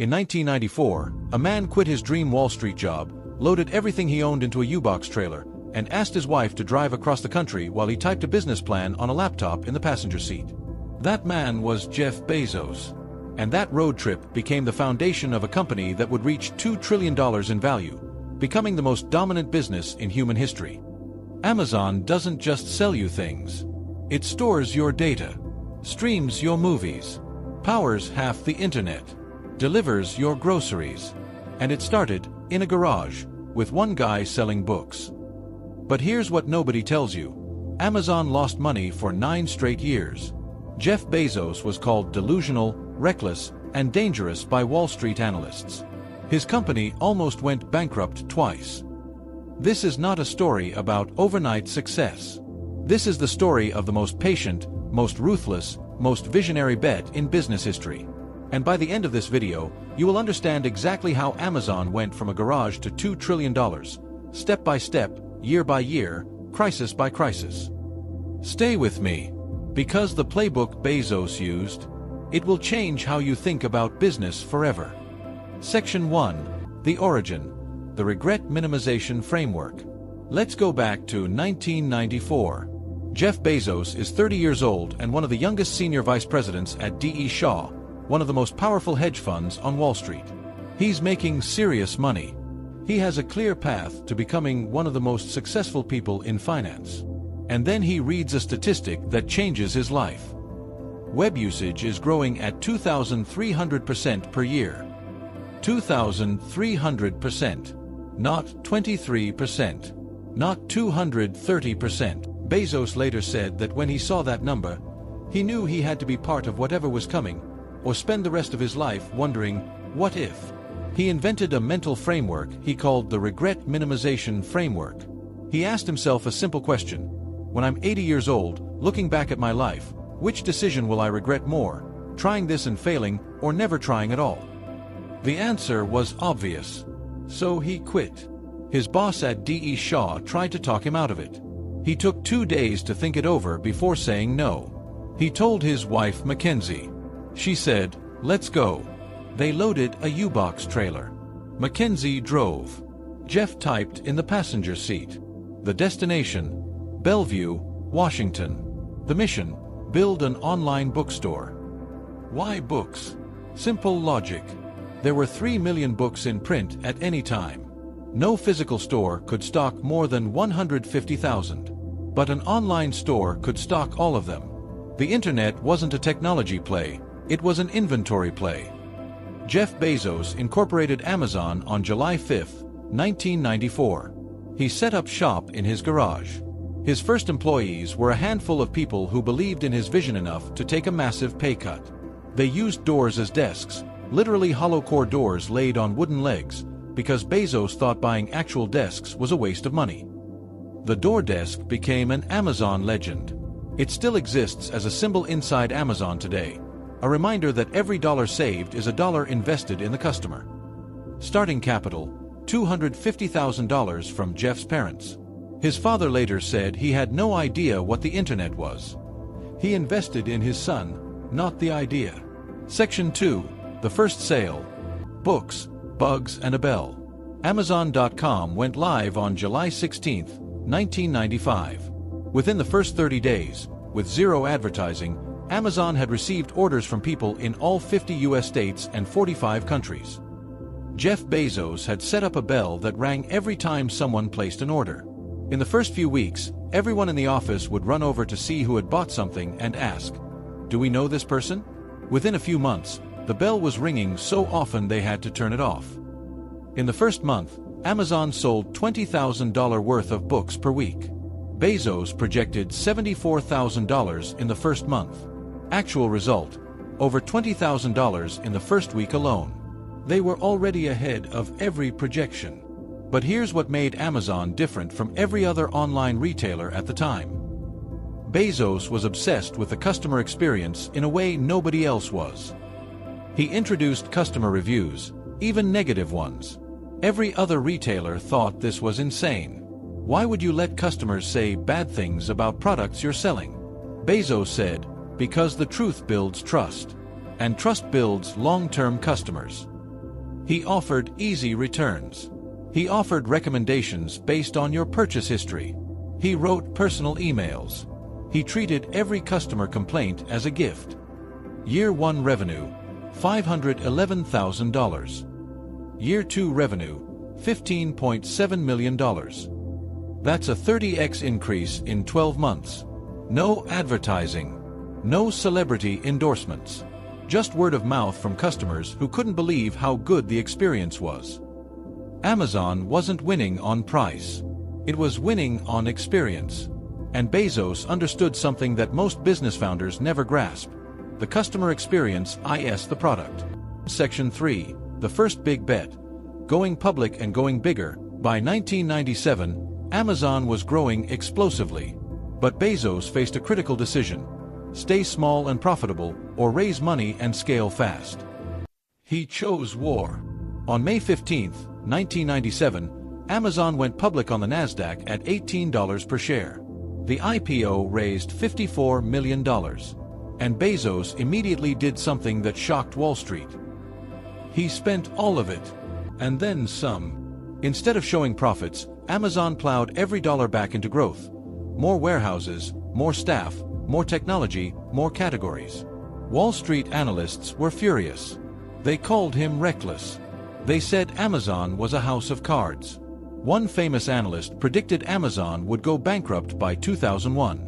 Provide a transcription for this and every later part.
In 1994, a man quit his dream Wall Street job, loaded everything he owned into a U-Box trailer, and asked his wife to drive across the country while he typed a business plan on a laptop in the passenger seat. That man was Jeff Bezos. And that road trip became the foundation of a company that would reach $2 trillion in value, becoming the most dominant business in human history. Amazon doesn't just sell you things. It stores your data, streams your movies, powers half the internet, delivers your groceries. And it started in a garage, with one guy selling books. But here's what nobody tells you. Amazon lost money for 9 straight years. Jeff Bezos was called delusional, reckless, and dangerous by Wall Street analysts. His company almost went bankrupt twice. This is not a story about overnight success. This is the story of the most patient, most ruthless, most visionary bet in business history. And by the end of this video, you will understand exactly how Amazon went from a garage to $2 trillion, step by step, year by year, crisis by crisis. Stay with me, because the playbook Bezos used, it will change how you think about business forever. Section 1. The Origin. The Regret Minimization Framework. Let's go back to 1994. Jeff Bezos is 30 years old and one of the youngest senior vice presidents at D.E. Shaw, one of the most powerful hedge funds on Wall Street. He's making serious money. He has a clear path to becoming one of the most successful people in finance. And then he reads a statistic that changes his life. Web usage is growing at 2,300% per year. 2,300%. Not 23%. Not 230%. Bezos later said that when he saw that number, he knew he had to be part of whatever was coming, or spend the rest of his life wondering, what if? He invented a mental framework he called the Regret Minimization Framework. He asked himself a simple question. When I'm 80 years old, looking back at my life, which decision will I regret more, trying this and failing, or never trying at all? The answer was obvious. So he quit. His boss at D.E. Shaw tried to talk him out of it. He took 2 days to think it over before saying no. He told his wife Mackenzie. She said, "Let's go." They loaded a U-Box trailer. Mackenzie drove. Jeff typed in the passenger seat. The destination, Bellevue, Washington. The mission, build an online bookstore. Why books? Simple logic. There were 3 million books in print at any time. No physical store could stock more than 150,000. But an online store could stock all of them. The internet wasn't a technology play, it was an inventory play. Jeff Bezos incorporated Amazon on July 5, 1994. He set up shop in his garage. His first employees were a handful of people who believed in his vision enough to take a massive pay cut. They used doors as desks, literally hollow-core doors laid on wooden legs, because Bezos thought buying actual desks was a waste of money. The door desk became an Amazon legend. It still exists as a symbol inside Amazon today, a reminder that every dollar saved is a dollar invested in the customer. Starting capital, $250,000 from Jeff's parents. His father later said he had no idea what the internet was. He invested in his son, not the idea. Section 2. The First Sale. Books, Bugs, and a Bell. Amazon.com went live on July 16, 1995. Within the first 30 days, with zero advertising, Amazon had received orders from people in all 50 U.S. states and 45 countries. Jeff Bezos had set up a bell that rang every time someone placed an order. In the first few weeks, everyone in the office would run over to see who had bought something and ask, "Do we know this person?" Within a few months, the bell was ringing so often they had to turn it off. In the first month, Amazon sold $20,000 worth of books per week. Bezos projected $74,000 in the first month. Actual result, over $20,000 in the first week alone. They were already ahead of every projection. But here's what made Amazon different from every other online retailer at the time. Bezos was obsessed with the customer experience in a way nobody else was. He introduced customer reviews, even negative ones. Every other retailer thought this was insane. Why would you let customers say bad things about products you're selling? Bezos said, because the truth builds trust. And trust builds long-term customers. He offered easy returns. He offered recommendations based on your purchase history. He wrote personal emails. He treated every customer complaint as a gift. Year 1 revenue, $511,000. Year 2 revenue, $15.7 million. That's a 30x increase in 12 months. No advertising. No celebrity endorsements. Just word of mouth from customers who couldn't believe how good the experience was. Amazon wasn't winning on price. It was winning on experience. And Bezos understood something that most business founders never grasp: the customer experience is the product. Section 3. The first big bet. Going public and going bigger. By 1997, Amazon was growing explosively. But Bezos faced a critical decision: stay small and profitable, or raise money and scale fast. He chose war. On May 15, 1997, Amazon went public on the Nasdaq at $18 per share. The IPO raised $54 million. And Bezos immediately did something that shocked Wall Street. He spent all of it, and then some. Instead of showing profits, Amazon plowed every dollar back into growth. More warehouses, more staff, more technology, more categories. Wall Street analysts were furious. They called him reckless. They said Amazon was a house of cards. One famous analyst predicted Amazon would go bankrupt by 2001.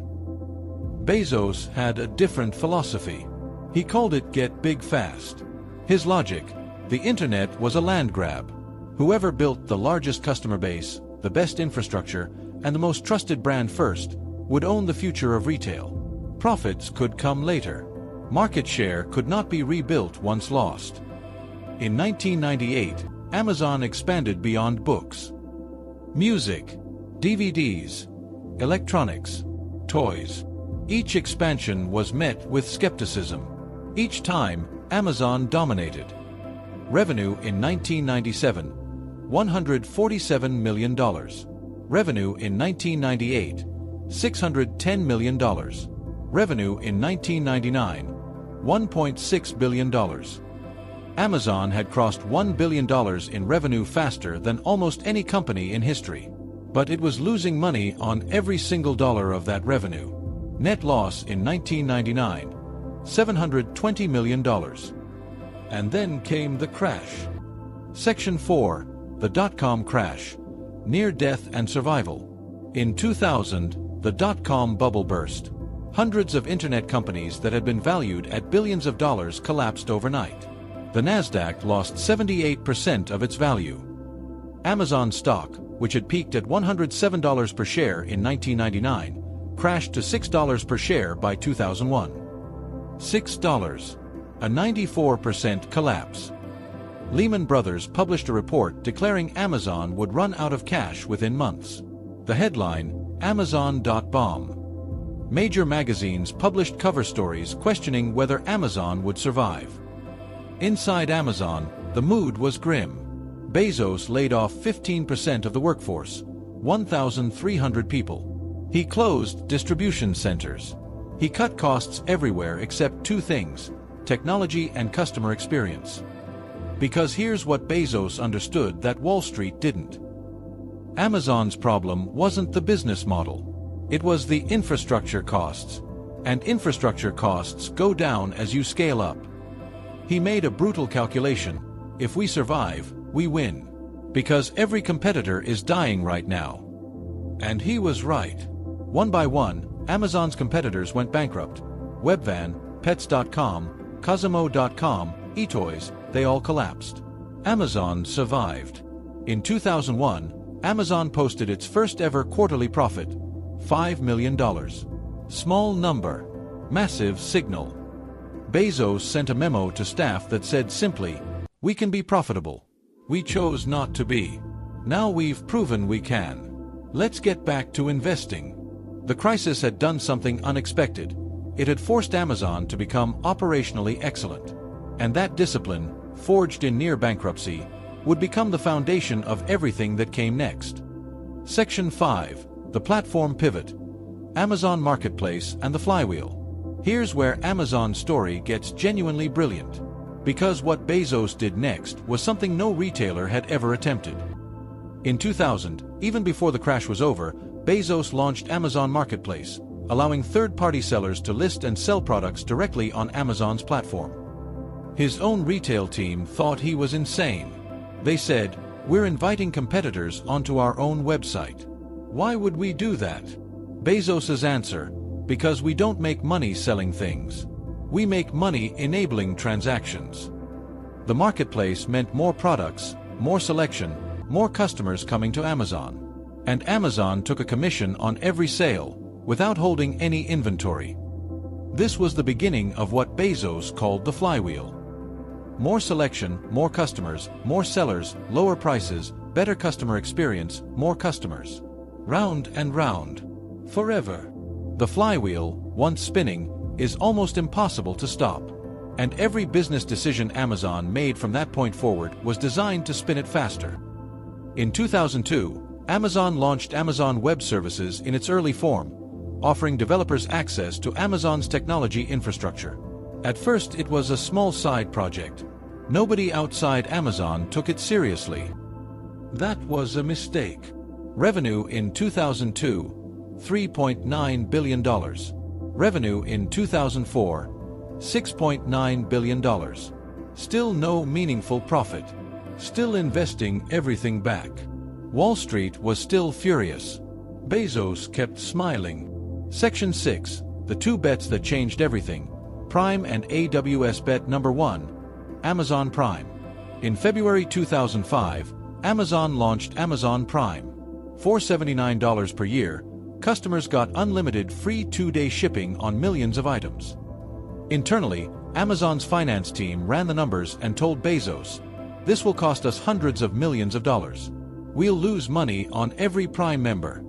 Bezos had a different philosophy. He called it get big fast. His logic: the internet was a land grab. Whoever built the largest customer base, the best infrastructure, and the most trusted brand first would own the future of retail. Profits could come later. Market share could not be rebuilt once lost. In 1998, Amazon expanded beyond books. Music, DVDs, electronics, toys. Each expansion was met with skepticism. Each time, Amazon dominated. Revenue in 1997, $147 million. Revenue in 1998, $610 million. Revenue in 1999, $1.6 billion. Amazon had crossed $1 billion in revenue faster than almost any company in history. But it was losing money on every single dollar of that revenue. Net loss in 1999, $720 million. And then came the crash. Section 4. The Dotcom crash. Near death and survival. In 2000, the Dotcom bubble burst. Hundreds of internet companies that had been valued at billions of dollars collapsed overnight. The Nasdaq lost 78% of its value. Amazon stock, which had peaked at $107 per share in 1999, crashed to $6 per share by 2001. $6. A 94% collapse. Lehman Brothers published a report declaring Amazon would run out of cash within months. The headline: Amazon.bomb. Major magazines published cover stories questioning whether Amazon would survive. Inside Amazon, the mood was grim. Bezos laid off 15% of the workforce, 1,300 people. He closed distribution centers. He cut costs everywhere except two things: technology and customer experience. Because here's what Bezos understood that Wall Street didn't. Amazon's problem wasn't the business model. It was the infrastructure costs. And infrastructure costs go down as you scale up. He made a brutal calculation: if we survive, we win. Because every competitor is dying right now. And he was right. One by one, Amazon's competitors went bankrupt. Webvan, Pets.com, Cosimo.com, eToys, they all collapsed. Amazon survived. In 2001, Amazon posted its first ever quarterly profit, $5 million. Small number, massive signal. Bezos sent a memo to staff that said simply, "We can be profitable. We chose not to be. Now we've proven we can. Let's get back to investing." The crisis had done something unexpected. It had forced Amazon to become operationally excellent. And that discipline, forged in near bankruptcy, would become the foundation of everything that came next. Section 5. The Platform Pivot. Amazon Marketplace and the Flywheel. Here's where Amazon's story gets genuinely brilliant. Because what Bezos did next was something no retailer had ever attempted. In 2000, even before the crash was over, Bezos launched Amazon Marketplace, allowing third-party sellers to list and sell products directly on Amazon's platform. His own retail team thought he was insane. They said, "We're inviting competitors onto our own website. Why would we do that?" Bezos's answer, "Because we don't make money selling things. We make money enabling transactions." The marketplace meant more products, more selection, more customers coming to Amazon. And Amazon took a commission on every sale, without holding any inventory. This was the beginning of what Bezos called the flywheel. More selection, more customers, more sellers, lower prices, better customer experience, more customers. Round and round. Forever. The flywheel, once spinning, is almost impossible to stop. And every business decision Amazon made from that point forward was designed to spin it faster. In 2002, Amazon launched Amazon Web Services in its early form, offering developers access to Amazon's technology infrastructure. At first, it was a small side project. Nobody outside Amazon took it seriously. That was a mistake. Revenue in 2002, $3.9 billion. Revenue in 2004, $6.9 billion. Still no meaningful profit. Still investing everything back. Wall Street was still furious. Bezos kept smiling. Section 6, the two bets that changed everything. Prime and AWS. Bet number 1, Amazon Prime. In February 2005, Amazon launched Amazon Prime. For $79 per year, customers got unlimited free 2-day shipping on millions of items. Internally, Amazon's finance team ran the numbers and told Bezos, "This will cost us hundreds of millions of dollars. We'll lose money on every Prime member."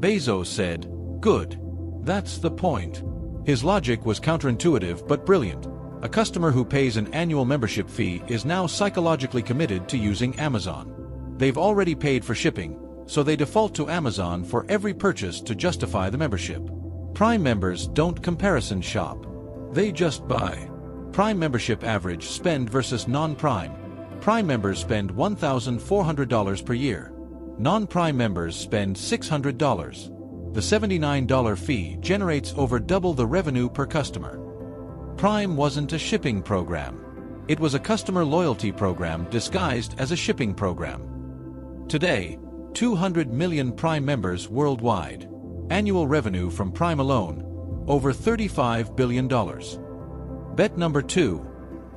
Bezos said, "Good. That's the point." His logic was counterintuitive but brilliant. A customer who pays an annual membership fee is now psychologically committed to using Amazon. They've already paid for shipping, so they default to Amazon for every purchase to justify the membership. Prime members don't comparison shop. They just buy. Prime membership average spend versus non-Prime. Prime members spend $1,400 per year. Non-Prime members spend $600. The $79 fee generates over double the revenue per customer. Prime wasn't a shipping program. It was a customer loyalty program disguised as a shipping program. Today, 200 million Prime members worldwide. Annual revenue from Prime alone, over $35 billion. Bet number 2,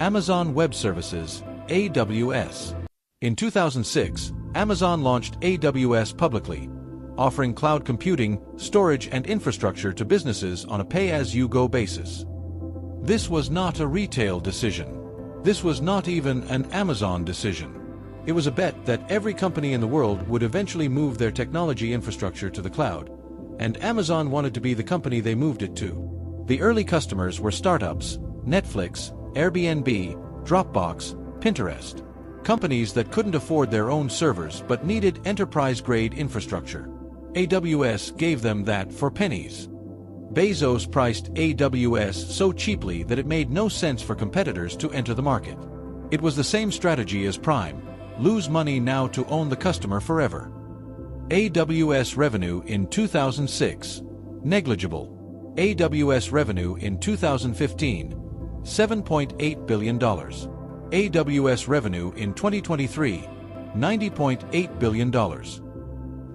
Amazon Web Services, AWS. In 2006, Amazon launched AWS publicly, offering cloud computing, storage, and infrastructure to businesses on a pay-as-you-go basis. This was not a retail decision. This was not even an Amazon decision. It was a bet that every company in the world would eventually move their technology infrastructure to the cloud, and Amazon wanted to be the company they moved it to. The early customers were startups, Netflix, Airbnb, Dropbox, Pinterest. Companies that couldn't afford their own servers but needed enterprise-grade infrastructure. AWS gave them that for pennies. Bezos priced AWS so cheaply that it made no sense for competitors to enter the market. It was the same strategy as Prime: lose money now to own the customer forever. AWS revenue in 2006, negligible. AWS revenue in 2015, $7.8 billion. AWS revenue in 2023, $90.8 billion.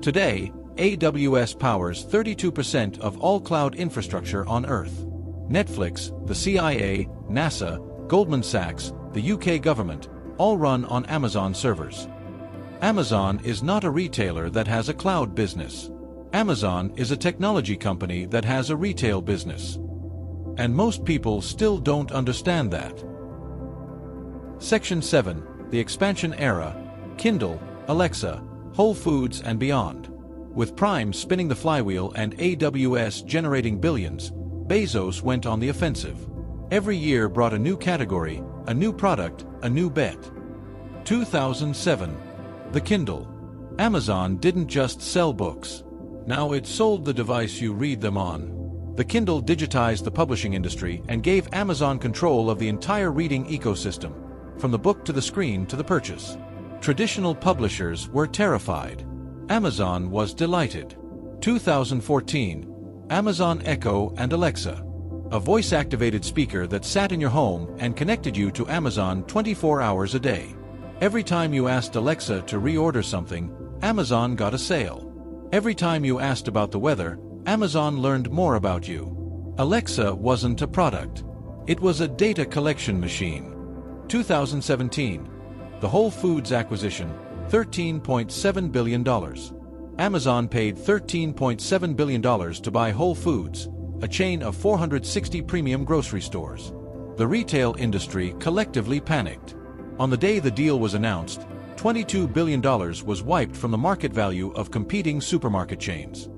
Today, AWS powers 32% of all cloud infrastructure on Earth. Netflix, the CIA, NASA, Goldman Sachs, the UK government, all run on Amazon servers. Amazon is not a retailer that has a cloud business. Amazon is a technology company that has a retail business. And most people still don't understand that. Section 7, the expansion era, Kindle, Alexa, Whole Foods and beyond. With Prime spinning the flywheel and AWS generating billions, Bezos went on the offensive. Every year brought a new category, a new product, a new bet. 2007. The Kindle. Amazon didn't just sell books. Now it sold the device you read them on. The Kindle digitized the publishing industry and gave Amazon control of the entire reading ecosystem, from the book to the screen to the purchase. Traditional publishers were terrified. Amazon was delighted. 2014, Amazon Echo and Alexa. A voice-activated speaker that sat in your home and connected you to Amazon 24 hours a day. Every time you asked Alexa to reorder something, Amazon got a sale. Every time you asked about the weather, Amazon learned more about you. Alexa wasn't a product. It was a data collection machine. 2017. The Whole Foods acquisition, $13.7 billion. Amazon paid $13.7 billion to buy Whole Foods, a chain of 460 premium grocery stores. The retail industry collectively panicked. On the day the deal was announced, $22 billion was wiped from the market value of competing supermarket chains.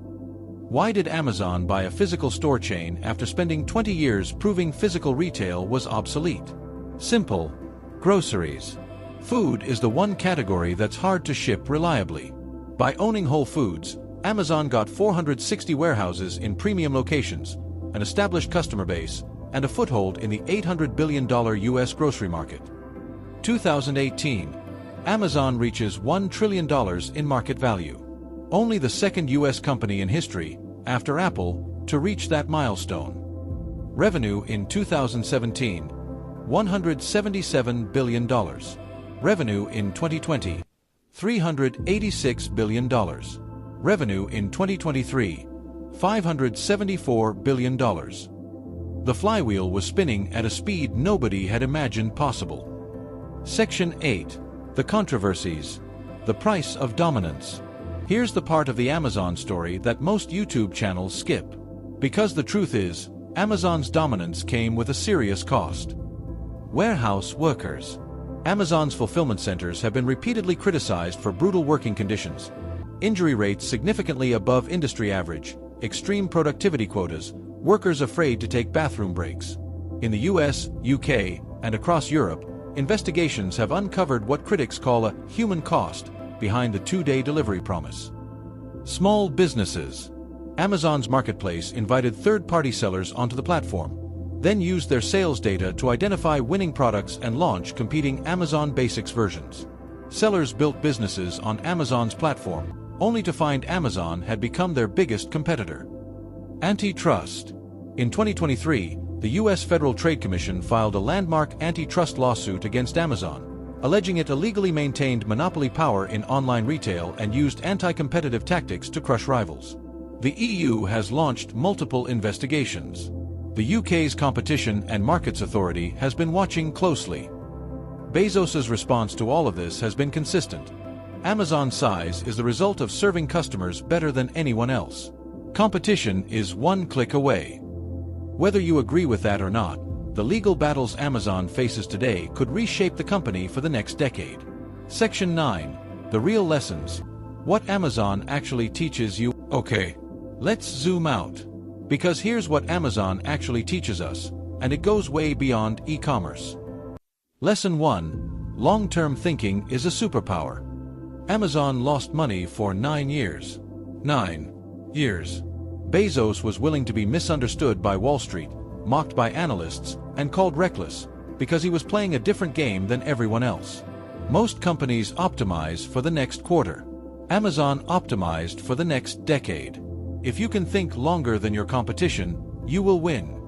Why did Amazon buy a physical store chain after spending 20 years proving physical retail was obsolete? Simple. Groceries. Food is the one category that's hard to ship reliably. By owning Whole Foods, Amazon got 460 warehouses in premium locations, an established customer base, and a foothold in the $800 billion U.S. grocery market. 2018. Amazon reaches $1 trillion in market value. Only the second U.S. company in history, after Apple, to reach that milestone. Revenue in 2017, $177 billion. Revenue in 2020, $386 billion. Revenue in 2023, $574 billion. The flywheel was spinning at a speed nobody had imagined possible. Section 8. The Controversies. The Price of Dominance. Here's the part of the Amazon story that most YouTube channels skip. Because the truth is, Amazon's dominance came with a serious cost. Warehouse workers. Amazon's fulfillment centers have been repeatedly criticized for brutal working conditions, injury rates significantly above industry average, extreme productivity quotas, workers afraid to take bathroom breaks. In the US, UK, and across Europe, investigations have uncovered what critics call a human cost behind the two-day delivery promise. Small businesses. Amazon's marketplace invited third-party sellers onto the platform, then used their sales data to identify winning products and launch competing Amazon Basics versions. Sellers built businesses on Amazon's platform, only to find Amazon had become their biggest competitor. Antitrust. In 2023, the U.S. Federal Trade Commission filed a landmark antitrust lawsuit against Amazon, alleging it illegally maintained monopoly power in online retail and used anti-competitive tactics to crush rivals. The EU has launched multiple investigations. The UK's Competition and Markets Authority has been watching closely. Bezos' response to all of this has been consistent. Amazon's size is the result of serving customers better than anyone else. Competition is one click away. Whether you agree with that or not, the legal battles Amazon faces today could reshape the company for the next decade. Section 9. The Real Lessons. What Amazon actually teaches you. Okay, let's zoom out. Because here's what Amazon actually teaches us, and it goes way beyond e-commerce. Lesson 1. Long-term thinking is a superpower. Amazon lost money for 9 years. 9 years. Bezos was willing to be misunderstood by Wall Street, mocked by analysts, and called reckless, because he was playing a different game than everyone else. Most companies optimize for the next quarter. Amazon optimized for the next decade. If you can think longer than your competition, you will win.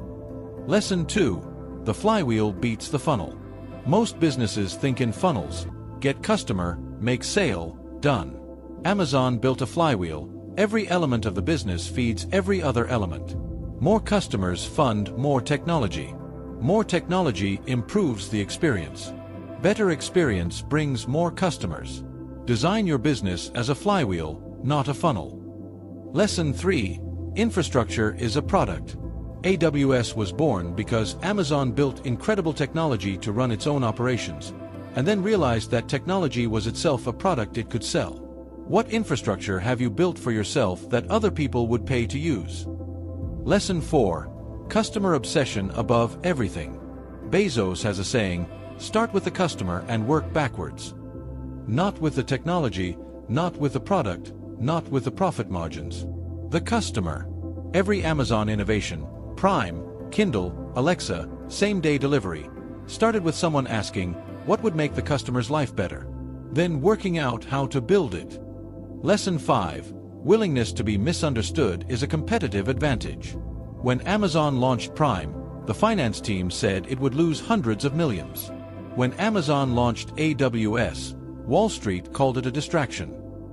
Lesson 2. The flywheel beats the funnel. Most businesses think in funnels. Get customer, make sale, done. Amazon built a flywheel. Every element of the business feeds every other element. More customers fund more technology. More technology improves the experience. Better experience brings more customers. Design your business as a flywheel, not a funnel. Lesson 3. Infrastructure is a product. AWS was born because Amazon built incredible technology to run its own operations, and then realized that technology was itself a product it could sell. What infrastructure have you built for yourself that other people would pay to use? Lesson 4. Customer obsession above everything. Bezos has a saying, start with the customer and work backwards. Not with the technology, not with the product, not with the profit margins. The customer. Every Amazon innovation, Prime, Kindle, Alexa, same-day delivery, started with someone asking, what would make the customer's life better? Then working out how to build it. Lesson 5. Willingness to be misunderstood is a competitive advantage. When Amazon launched Prime, the finance team said it would lose hundreds of millions. When Amazon launched AWS, Wall Street called it a distraction.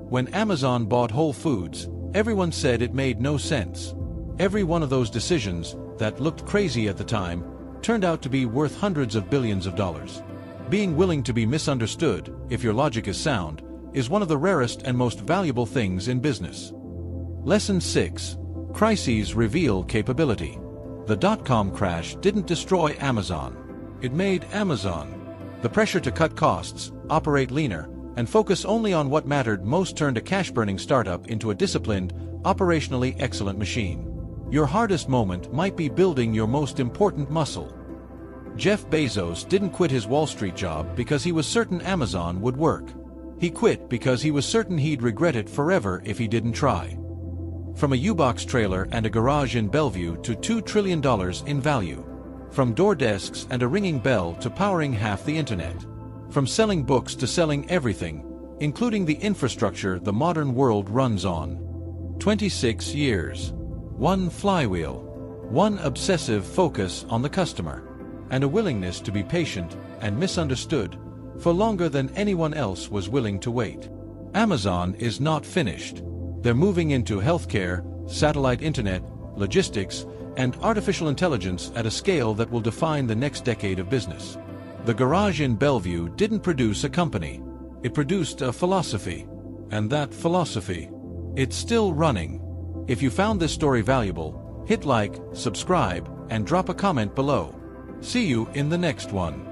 When Amazon bought Whole Foods, everyone said it made no sense. Every one of those decisions, that looked crazy at the time, turned out to be worth hundreds of billions of dollars. Being willing to be misunderstood, if your logic is sound, is one of the rarest and most valuable things in business. Lesson 6. Crises reveal capability. The dot-com crash didn't destroy Amazon. It made Amazon. The pressure to cut costs, operate leaner, and focus only on what mattered most turned a cash-burning startup into a disciplined, operationally excellent machine. Your hardest moment might be building your most important muscle. Jeff Bezos didn't quit his Wall Street job because he was certain Amazon would work. He quit because he was certain he'd regret it forever if he didn't try. From a U-Box trailer and a garage in Bellevue to $2 trillion in value. From door desks and a ringing bell to powering half the internet. From selling books to selling everything, including the infrastructure the modern world runs on. 26 years. One flywheel. One obsessive focus on the customer. And a willingness to be patient and misunderstood for longer than anyone else was willing to wait. Amazon is not finished. They're moving into healthcare, satellite internet, logistics, and artificial intelligence at a scale that will define the next decade of business. The garage in Bellevue didn't produce a company. It produced a philosophy. And that philosophy, it's still running. If you found this story valuable, hit like, subscribe, and drop a comment below. See you in the next one.